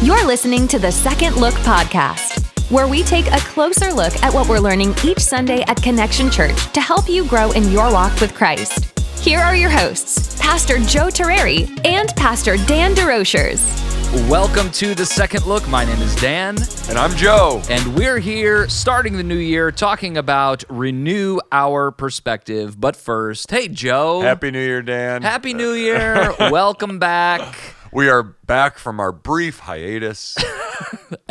You're listening to the Second Look podcast, where we take a closer look at what we're learning each Sunday at Connection Church to help you grow in your walk with Christ. Here are your hosts, Pastor Joe Terreri and Pastor Dan DeRochers. Welcome to the Second Look. My name is Dan. And I'm Joe. And we're here starting the new year talking about renew our perspective. But first, hey, Joe. Happy New Year, Dan. Happy New Year. Welcome back. We are back from our brief hiatus.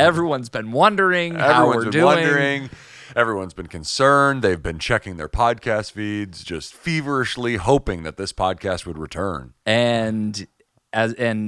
Everyone's been wondering how we're doing. Everyone's been concerned. They've been checking their podcast feeds, just feverishly hoping that this podcast would return. And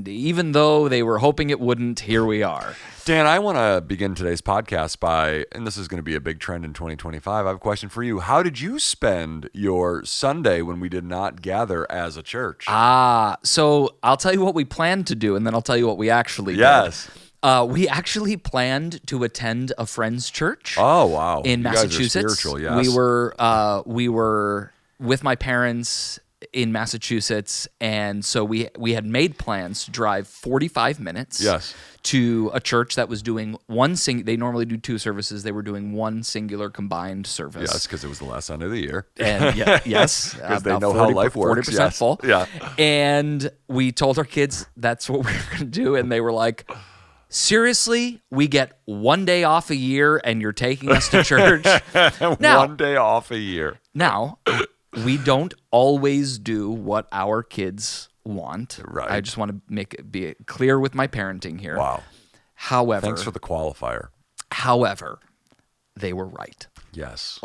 even though they were hoping it wouldn't, here we are. Dan, I want to begin today's podcast by, and this is going to be a big trend in 2025, I have a question for you. How did you spend your Sunday when we did not gather as a church? So I'll tell you what we planned to do, and then I'll tell you what we actually did. Yes. We actually planned to attend a friend's church. Oh, wow. In Massachusetts. You guys are spiritual, yes. We were with my parents in Massachusetts, and so we had made plans to drive 45 minutes to a church that was doing they normally do two services. They were doing one singular combined service. Yes, because it was the last Sunday of the year. And yes, because they know how life works. 40% full. Yeah. And we told our kids that's what we were going to do, and they were like, seriously, we get one day off a year and you're taking us to church? Now, one day off a year. Now, we don't always do what our kids want. Right. I just want to be clear with my parenting here. Wow. However, thanks for the qualifier. However, they were right. Yes.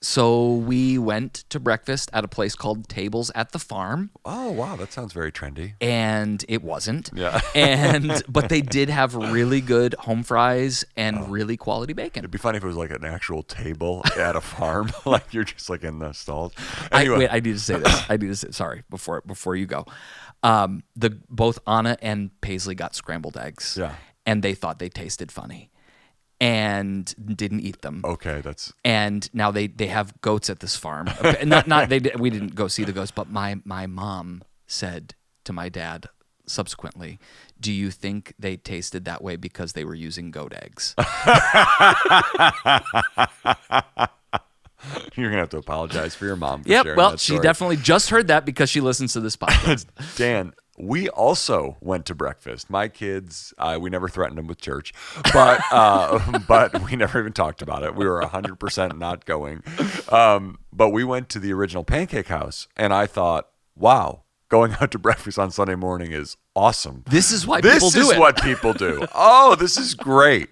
So we went to breakfast at a place called Tables at the Farm. Oh, wow. That sounds very trendy. And it wasn't. Yeah. But they did have really good home fries and really quality bacon. It'd be funny if it was like an actual table at a farm, like you're just like in the stalls. Anyway. I need to say this. Sorry, before you go. Both Anna and Paisley got scrambled eggs. Yeah. And they thought they tasted funny and didn't eat them. Okay, and now they have goats at this farm. We didn't go see the goats, but my mom said to my dad subsequently, "Do you think they tasted that way because they were using goat eggs?" You're gonna have to apologize for your mom for sharing that well, story. She definitely just heard that because she listens to this podcast. Dan, we also went to breakfast. My kids, we never threatened them with church, but we never even talked about it. We were 100% not going. But we went to the original Pancake House, and I thought, wow, going out to breakfast on Sunday morning is awesome. This is why people do it. This is what people do. Oh, this is great.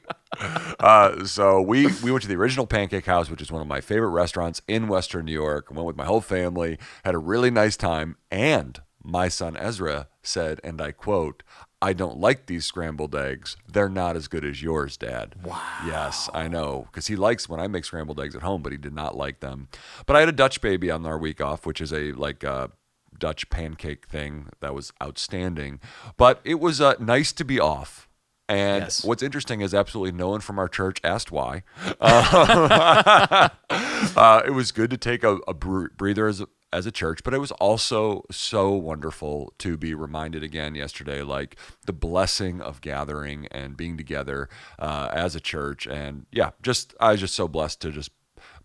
So we went to the original Pancake House, which is one of my favorite restaurants in Western New York. Went with my whole family, had a really nice time, and my son Ezra said, and I quote, "I don't like these scrambled eggs. They're not as good as yours, Dad." Wow. Yes, I know, because he likes when I make scrambled eggs at home, but he did not like them. But I had a Dutch baby on our week off, which is a Dutch pancake thing that was outstanding. But it was nice to be off. And What's interesting is absolutely no one from our church asked why. It was good to take a breather as a church, but it was also so wonderful to be reminded again yesterday, like the blessing of gathering and being together as a church. And I was just so blessed to just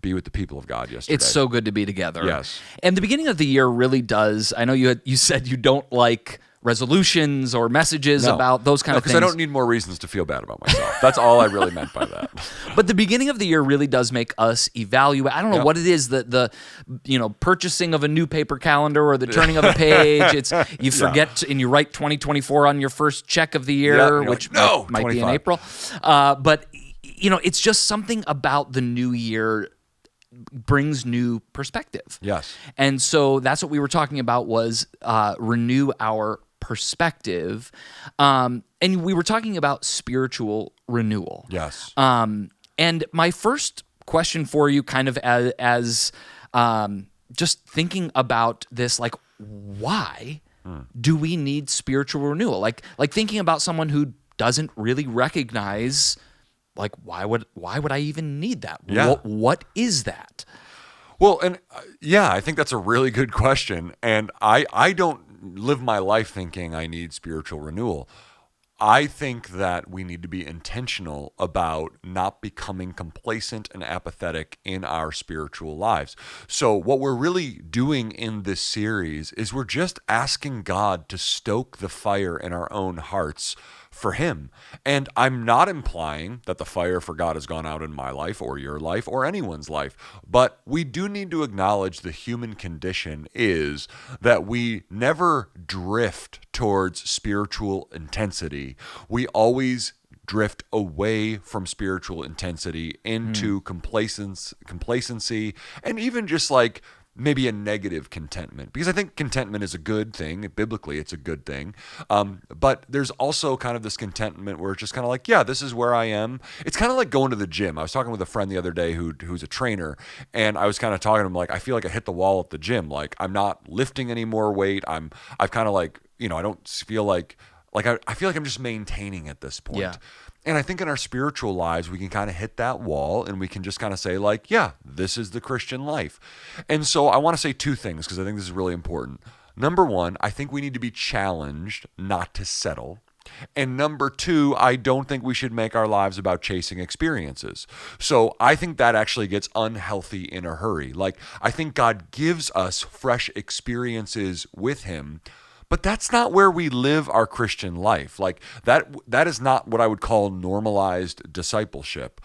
be with the people of God yesterday. It's so good to be together. Yes. And the beginning of the year really does. I know you said you don't like resolutions or messages about those kind of things. Because I don't need more reasons to feel bad about myself. That's all I really meant by that. But the beginning of the year really does make us evaluate. I don't know what it is, the purchasing of a new paper calendar or the turning of a page. It's you forget and you write 2024 on your first check of the year, which might be in April. But it's just something about the new year brings new perspective. Yes. And so that's what we were talking about was renew our perspective. And we were talking about spiritual renewal. Yes. And my first question for you kind of as just thinking about this, like, why do we need spiritual renewal? Like thinking about someone who doesn't really recognize, like, why would I even need that? Yeah. What is that? Well, and I think that's a really good question. And I don't live my life thinking I need spiritual renewal. I think that we need to be intentional about not becoming complacent and apathetic in our spiritual lives. So what we're really doing in this series is we're just asking God to stoke the fire in our own hearts for him. And I'm not implying that the fire for God has gone out in my life or your life or anyone's life, but we do need to acknowledge the human condition is that we never drift towards spiritual intensity. We always drift away from spiritual intensity into complacency, and even just like maybe a negative contentment, because I think contentment is a good thing. Biblically, it's a good thing. But there's also kind of this contentment where it's just kind of like, yeah, this is where I am. It's kind of like going to the gym. I was talking with a friend the other day who's a trainer, and I was kind of talking to him like, I feel like I hit the wall at the gym. Like I'm not lifting any more weight. I've kind of like, I don't feel like I feel like I'm just maintaining at this point. Yeah. And I think in our spiritual lives, we can kind of hit that wall and we can just kind of say like, yeah, this is the Christian life. And so I want to say two things because I think this is really important. Number one, I think we need to be challenged not to settle. And number two, I don't think we should make our lives about chasing experiences. So I think that actually gets unhealthy in a hurry. Like I think God gives us fresh experiences with him, but that's not where we live our Christian life. Like that is not what I would call normalized discipleship.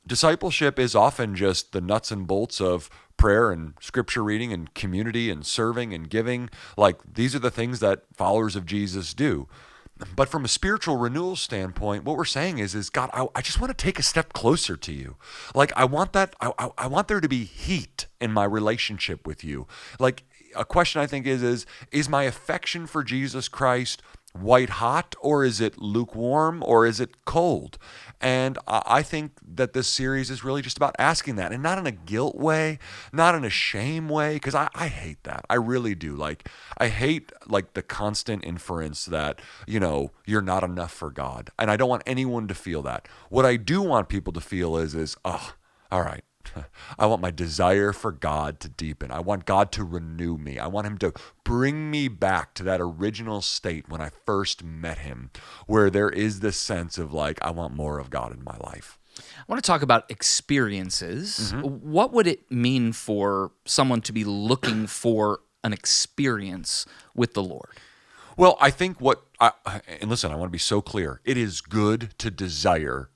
Discipleship is often just the nuts and bolts of prayer and scripture reading and community and serving and giving. Like these are the things that followers of Jesus do. But from a spiritual renewal standpoint, what we're saying is God, I just want to take a step closer to you. Like I want that. I want there to be heat in my relationship with you. Like a question I think is my affection for Jesus Christ white hot, or is it lukewarm, or is it cold? And I think that this series is really just about asking that, and not in a guilt way, not in a shame way, because I hate that. I really do. Like I hate like the constant inference that, you're not enough for God. And I don't want anyone to feel that. What I do want people to feel is, oh, all right. I want my desire for God to deepen. I want God to renew me. I want him to bring me back to that original state when I first met him, where there is this sense of like, I want more of God in my life. I want to talk about experiences. What would it mean for someone to be looking for an experience with the Lord? Well, I think and listen, I want to be so clear. It is good to desire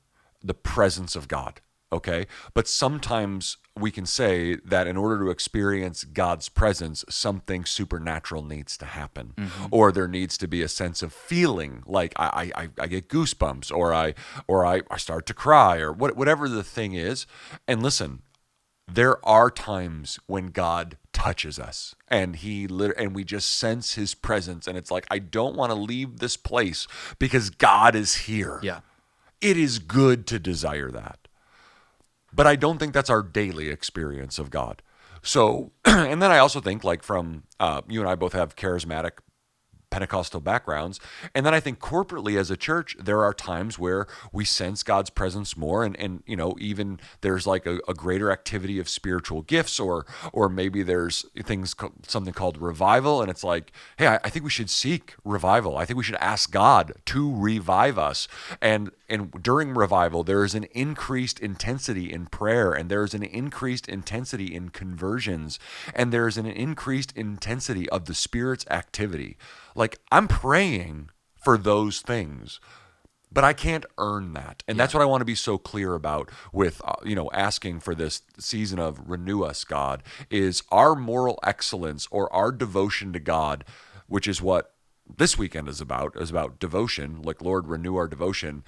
the presence of God. Okay, but sometimes we can say that in order to experience God's presence, something supernatural needs to happen, or there needs to be a sense of feeling, like I get goosebumps, or I start to cry, or whatever the thing is. And listen, there are times when God touches us, and we just sense his presence, and it's like, I don't want to leave this place because God is here. Yeah, it is good to desire that. But I don't think that's our daily experience of God. So, and then I also think like from, you and I both have charismatic Pentecostal backgrounds. And then I think corporately as a church, there are times where we sense God's presence more, and even there's like a greater activity of spiritual gifts, or maybe there's something called revival, and it's like, hey, I think we should seek revival. I think we should ask God to revive us. And during revival, there is an increased intensity in prayer, and there is an increased intensity in conversions, and there is an increased intensity of the Spirit's activity. Like, I'm praying for those things, but I can't earn that. And that's what I want to be so clear about with, asking for this season of Renew Us, God, is our moral excellence or our devotion to God, which is what this weekend is about devotion, like, Lord, renew our devotion.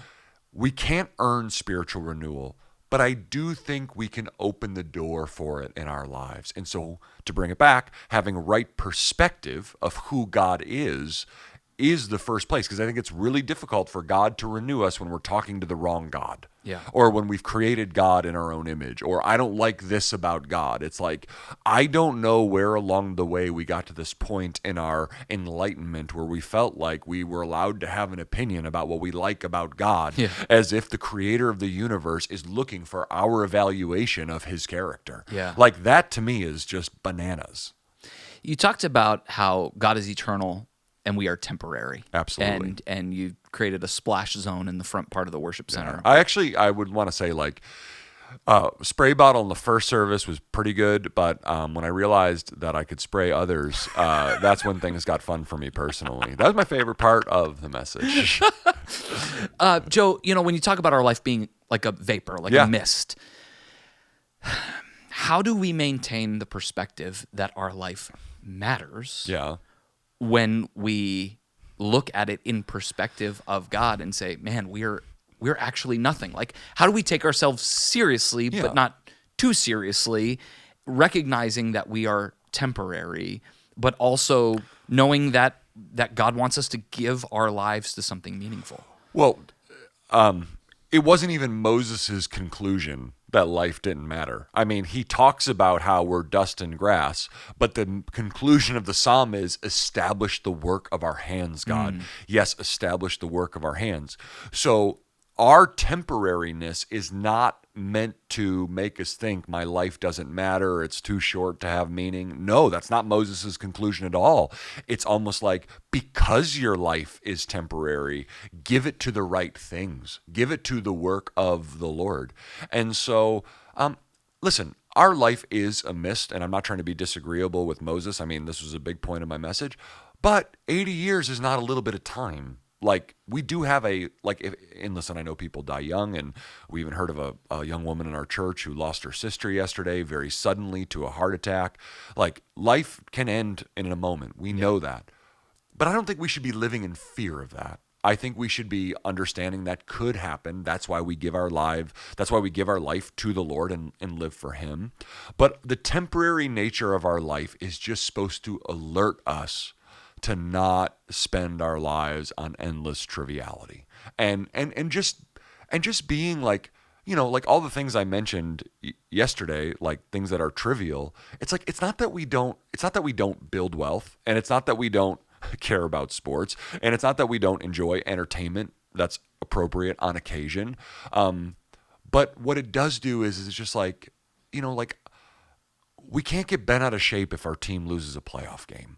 We can't earn spiritual renewal, but I do think we can open the door for it in our lives. And so, to bring it back, having right perspective of who God is the first place, because I think it's really difficult for God to renew us when we're talking to the wrong God. Yeah. Or when we've created God in our own image, or I don't like this about God. It's like, I don't know where along the way we got to this point in our enlightenment where we felt like we were allowed to have an opinion about what we like about God, as if the creator of the universe is looking for our evaluation of his character. Yeah. Like, that to me is just bananas. You talked about how God is eternal and we are temporary. Absolutely. And you created a splash zone in the front part of the worship center. I would want to say, like, spray bottle in the first service was pretty good, but when I realized that I could spray others, that's when things got fun for me personally. That was my favorite part of the message. Joe, when you talk about our life being like a vapor, like a mist, how do we maintain the perspective that our life matters when we look at it in perspective of God and say, man, we're actually nothing? Like, how do we take ourselves seriously, but not too seriously, recognizing that we are temporary, but also knowing that God wants us to give our lives to something meaningful? Well, it wasn't even Moses' conclusion that life didn't matter. I mean, he talks about how we're dust and grass, but the conclusion of the psalm is, establish the work of our hands, God. Yes, establish the work of our hands. So our temporariness is not meant to make us think my life doesn't matter, it's too short to have meaning. No, that's not Moses' conclusion at all. It's almost like, because your life is temporary, give it to the right things. Give it to the work of the Lord. And so, listen, our life is a mist, and I'm not trying to be disagreeable with Moses. I mean, this was a big point of my message. But 80 years is not a little bit of time. Like, we do have and listen, I know people die young, and we even heard of a young woman in our church who lost her sister yesterday very suddenly to a heart attack. Like, life can end in a moment. We know that. But I don't think we should be living in fear of that. I think we should be understanding that could happen. That's why we give our life to the Lord and live for Him. But the temporary nature of our life is just supposed to alert us to not spend our lives on endless triviality, and just being like, like all the things I mentioned yesterday, like things that are trivial. It's like, it's not that we don't build wealth, and it's not that we don't care about sports, and it's not that we don't enjoy entertainment that's appropriate on occasion. But what it does do is it's just like, like, we can't get bent out of shape if our team loses a playoff game.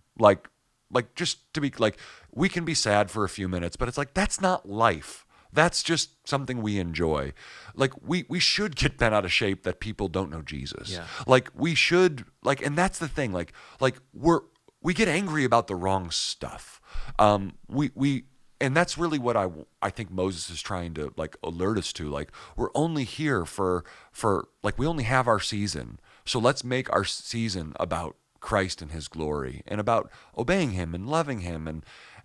Like, just to be like, we can be sad for a few minutes, but it's like, that's not life. That's just something we enjoy. Like, we should get bent out of shape that people don't know Jesus. Yeah. Like, we should, like, and that's the thing. Like we get angry about the wrong stuff. And that's really what I think Moses is trying to, like, alert us to. Like, we're only here for like, we only have our season. So let's make our season about Christ and His glory, and about obeying Him and loving Him.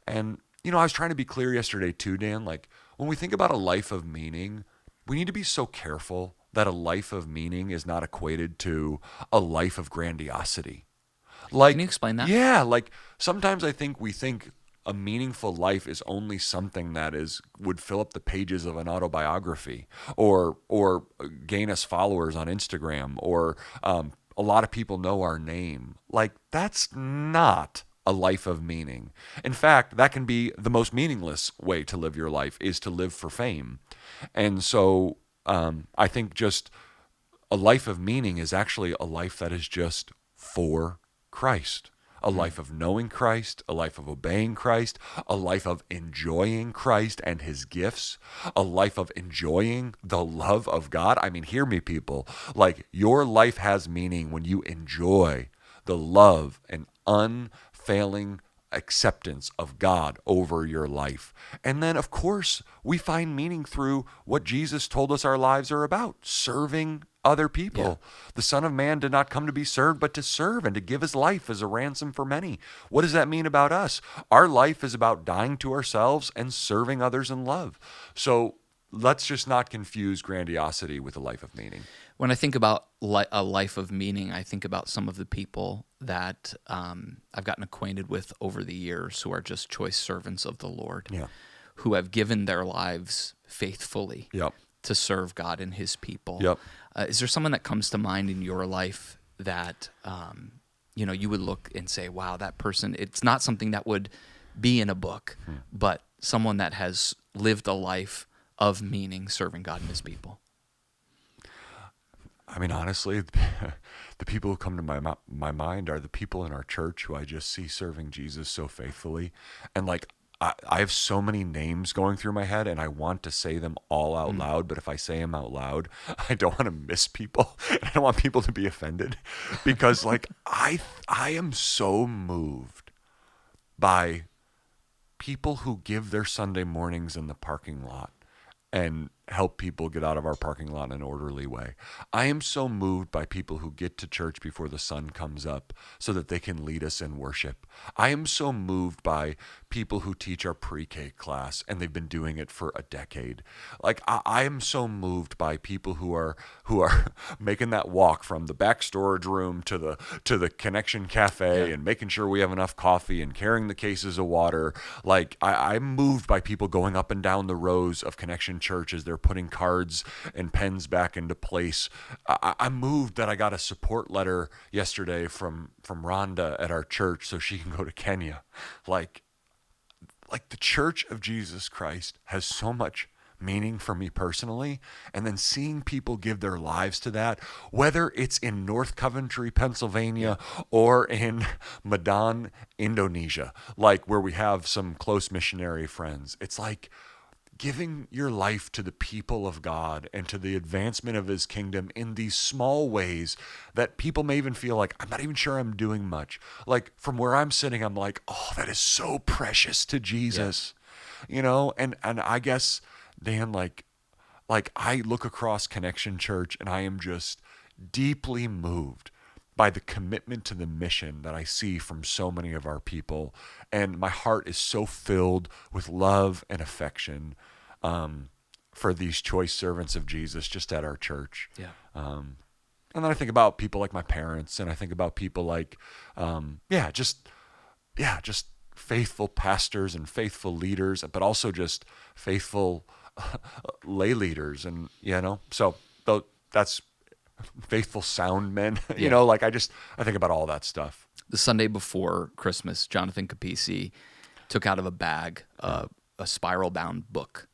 And I was trying to be clear yesterday too, Dan, like, when we think about a life of meaning, we need to be so careful that a life of meaning is not equated to a life of grandiosity. Like, can you explain that? Yeah, like, sometimes I think we think a meaningful life is only something that would fill up the pages of an autobiography, or gain us followers on Instagram, or a lot of people know our name. Like, that's not a life of meaning. In fact, that can be the most meaningless way to live your life, is to live for fame. And so I think just a life of meaning is actually a life that is just for Christ. A life of knowing Christ, a life of obeying Christ, a life of enjoying Christ and His gifts, a life of enjoying the love of God. I mean, hear me, people. Like, your life has meaning when you enjoy the love and unfailing acceptance of God over your life. And then, of course, we find meaning through what Jesus told us our lives are about: serving other people. Yeah. The Son of Man did not come to be served, but to serve, and to give His life as a ransom for many. What does that mean about us? Our life is about dying to ourselves and serving others in love. So let's just not confuse grandiosity with a life of meaning. When I think about a life of meaning, I think about some of the people that I've gotten acquainted with over the years who are just choice servants of the Lord, who have given their lives faithfully to serve God and His people. Is there someone that comes to mind in your life that you would look and say, wow, that person, it's not something that would be in a book, but someone that has lived a life of meaning serving God and His people? I mean, honestly, the people who come to my mind are the people in our church who I just see serving Jesus so faithfully. And like, I have so many names going through my head and I want to say them all out loud. But if I say them out loud, I don't want to miss people. And I don't want people to be offended because like, I am so moved by people who give their Sunday mornings in the parking lot and help people get out of our parking lot in an orderly way. I am so moved by people who get to church before the sun comes up so that they can lead us in worship. I am so moved by people who teach our pre-K class and they've been doing it for a decade. Like I am so moved by people who are making that walk from the back storage room to the Connection Cafe and making sure we have enough coffee and carrying the cases of water. Like I'm moved by people going up and down the rows of Connection Church as they're putting cards and pens back into place. I'm moved that I got a support letter yesterday from Rhonda at our church so she can go to Kenya. Like the Church of Jesus Christ has so much meaning for me personally, and then seeing people give their lives to that, whether it's in North Coventry, Pennsylvania, or in Medan, Indonesia, like where we have some close missionary friends. It's like giving your life to the people of God and to the advancement of his kingdom in these small ways that people may even feel like, I'm not even sure I'm doing much. Like from where I'm sitting, I'm like, oh, that is so precious to Jesus, you know? And I guess, Dan, like I look across Connection Church and I am just deeply moved by the commitment to the mission that I see from so many of our people. And my heart is so filled with love and affection for these choice servants of Jesus just at our church. Yeah. And then I think about people like my parents, and I think about people like, just faithful pastors and faithful leaders, but also just faithful lay leaders. And, you know, so that's faithful sound men, you know, like I think about all that stuff. The Sunday before Christmas, Jonathan Capisi took out of a bag a spiral-bound book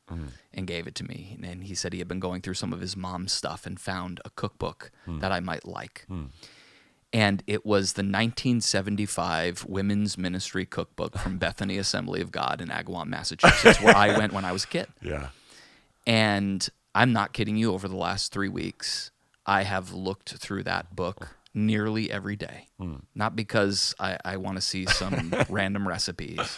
and gave it to me. And he said he had been going through some of his mom's stuff and found a cookbook that I might like. And it was the 1975 Women's Ministry Cookbook from Bethany Assembly of God in Agawam, Massachusetts, where I went when I was a kid. Yeah. And I'm not kidding you, over the last 3 weeks, I have looked through that book nearly every day. Not because I want to see some random recipes,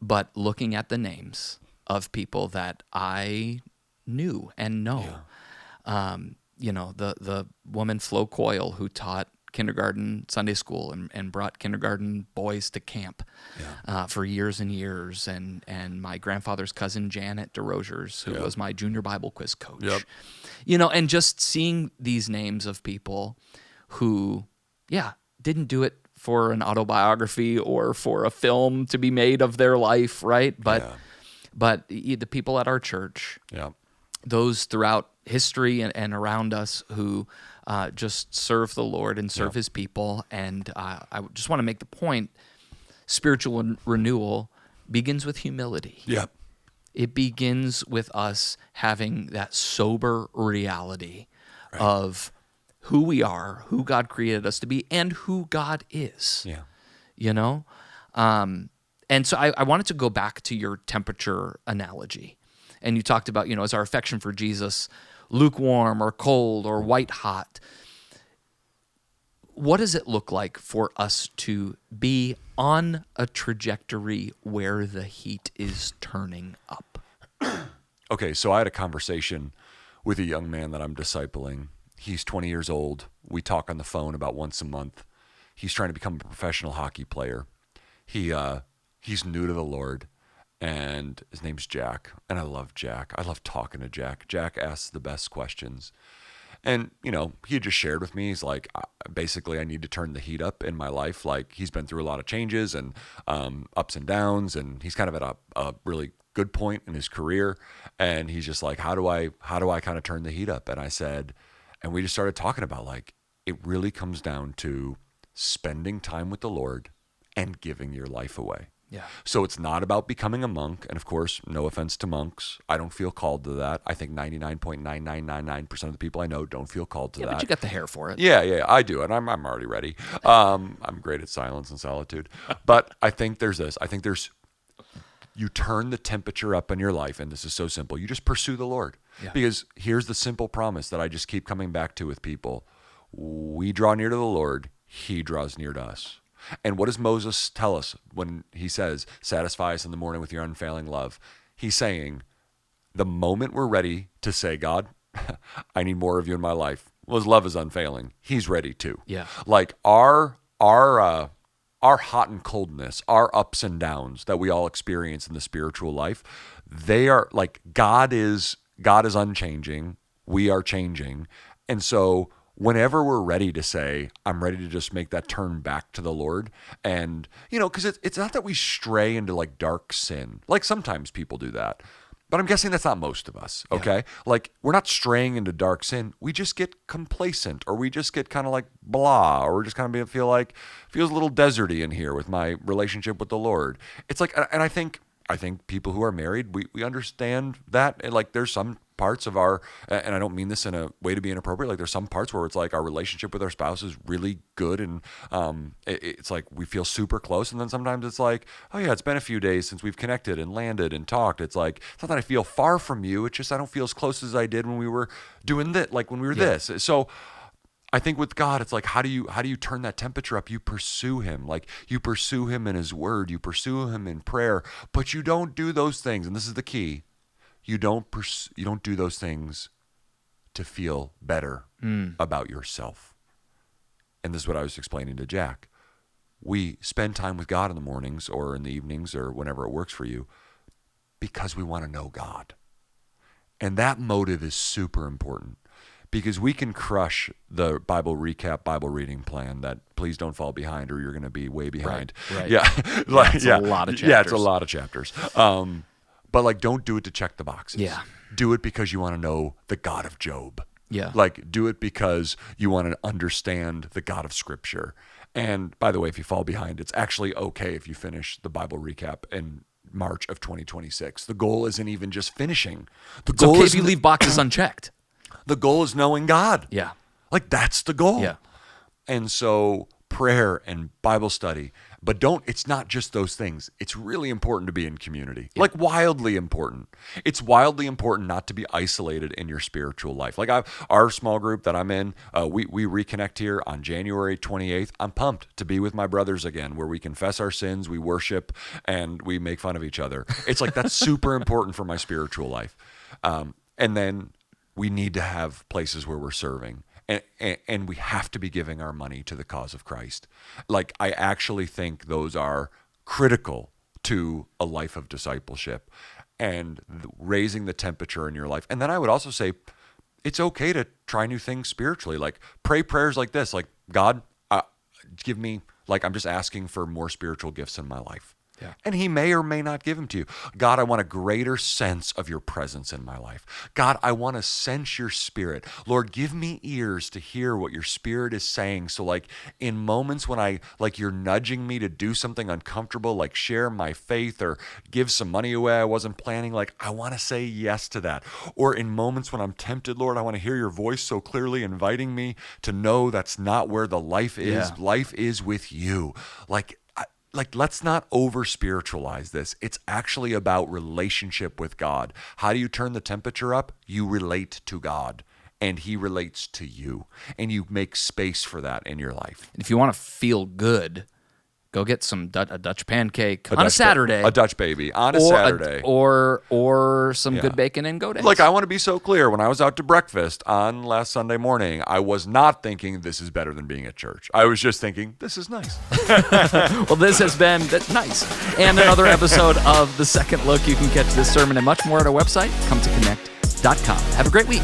but looking at the names of people that I knew and know. You know, the woman Flo Coyle who taught kindergarten Sunday school and brought kindergarten boys to camp for years and years, and my grandfather's cousin Janet DeRogers, who was my junior Bible quiz coach. You know, and just seeing these names of people who didn't do it for an autobiography or for a film to be made of their life, right? But the people at our church, those throughout history and around us who just serve the Lord and serve his people. And I just want to make the point, spiritual renewal begins with humility. It begins with us having that sober reality of who we are, who God created us to be, and who God is. You know? And so I wanted to go back to your temperature analogy. And you talked about, you know, is our affection for Jesus lukewarm or cold or white hot? What does it look like for us to be on a trajectory where the heat is turning up? Okay, so I had a conversation with a young man that I'm discipling. He's 20 years old. We talk on the phone about once a month. He's trying to become a professional hockey player. He's new to the Lord, and his name's Jack, and I love Jack. I love talking to Jack. Jack asks the best questions. And, you know, he had just shared with me, he's like, basically, I need to turn the heat up in my life. Like, he's been through a lot of changes and ups and downs, and he's kind of at a really good point in his career. And he's just like, how do I kind of turn the heat up? And I said, and we just started talking about, like, it really comes down to spending time with the Lord and giving your life away. Yeah. So it's not about becoming a monk. And of course, no offense to monks, I don't feel called to that. I think 99.9999% of the people I know don't feel called to that. But you got the hair for it. Yeah, I do, and I'm already ready. I'm great at silence and solitude. But I think there's this. I think there's, you turn the temperature up in your life, and this is so simple. You just pursue the Lord. Yeah. Because here's the simple promise that I just keep coming back to with people. We draw near to the Lord, he draws near to us. And what does Moses tell us when he says, satisfy us in the morning with your unfailing love? He's saying, the moment we're ready to say, God, I need more of you in my life. Well, his love is unfailing. He's ready too. Yeah. Like our hot and coldness, our ups and downs that we all experience in the spiritual life, they are like, God is unchanging. We are changing. And so whenever we're ready to say, I'm ready to just make that turn back to the Lord. And, because it's not that we stray into like dark sin. Like sometimes people do that. But I'm guessing that's not most of us, okay? Yeah. Like we're not straying into dark sin. We just get complacent, or we just get kind of like blah, or we're just kind of feels a little deserty in here with my relationship with the Lord. It's like, and I think people who are married, we understand that. And like there's some parts of our, and I don't mean this in a way to be inappropriate, like there's some parts where it's like our relationship with our spouse is really good, and it's like we feel super close, and then sometimes it's like, oh yeah, it's been a few days since we've connected and landed and talked. It's like, it's not that I feel far from you, it's just I don't feel as close as I did when we were doing that, like when we were this. So I think with God, it's like, how do you turn that temperature up? You pursue him. Like you pursue him in his word, you pursue him in prayer, but you don't do those things, and this is the key. You don't do those things to feel better about yourself. And this is what I was explaining to Jack. We spend time with God in the mornings or in the evenings or whenever it works for you because we want to know God. And that motive is super important, because we can crush the Bible recap, Bible reading plan that please don't fall behind or you're going to be way behind. Right. Yeah. It's a lot of chapters. Yeah, it's a lot of chapters. But like, don't do it to check the boxes. Yeah. Do it because you want to know the God of Job. Yeah. Like, do it because you want to understand the God of Scripture. And by the way, if you fall behind, it's actually okay if you finish the Bible recap in March of 2026. The goal isn't even just finishing. It's okay if you leave boxes unchecked. The goal is knowing God. Yeah. Like, that's the goal. Yeah. And so prayer and Bible study, but it's not just those things. It's really important to be in community, like wildly important. It's wildly important not to be isolated in your spiritual life. Like our small group that I'm in, we reconnect here on January 28th. I'm pumped to be with my brothers again, where we confess our sins, we worship, and we make fun of each other. It's like, that's super important for my spiritual life. And then we need to have places where we're serving. And we have to be giving our money to the cause of Christ. Like, I actually think those are critical to a life of discipleship and raising the temperature in your life. And then I would also say it's okay to try new things spiritually. Like, pray prayers like this, like, God, give me, like, I'm just asking for more spiritual gifts in my life. Yeah. And he may or may not give them to you. God, I want a greater sense of your presence in my life. God, I want to sense your spirit. Lord, give me ears to hear what your spirit is saying. So like in moments when you're nudging me to do something uncomfortable, like share my faith or give some money away I wasn't planning, like I want to say yes to that. Or in moments when I'm tempted, Lord, I want to hear your voice so clearly inviting me to know that's not where the life is. Yeah. Life is with you. Like, let's not over-spiritualize this. It's actually about relationship with God. How do you turn the temperature up? You relate to God, and he relates to you, and you make space for that in your life. If you want to feel good, go get a Dutch pancake on a Saturday. A Dutch baby on a Saturday. Or some good bacon and go days. Like, I want to be so clear. When I was out to breakfast on last Sunday morning, I was not thinking this is better than being at church. I was just thinking, this is nice. Well, this has been nice. And another episode of The Second Look. You can catch this sermon and much more at our website, cometoconnect.com. Have a great week.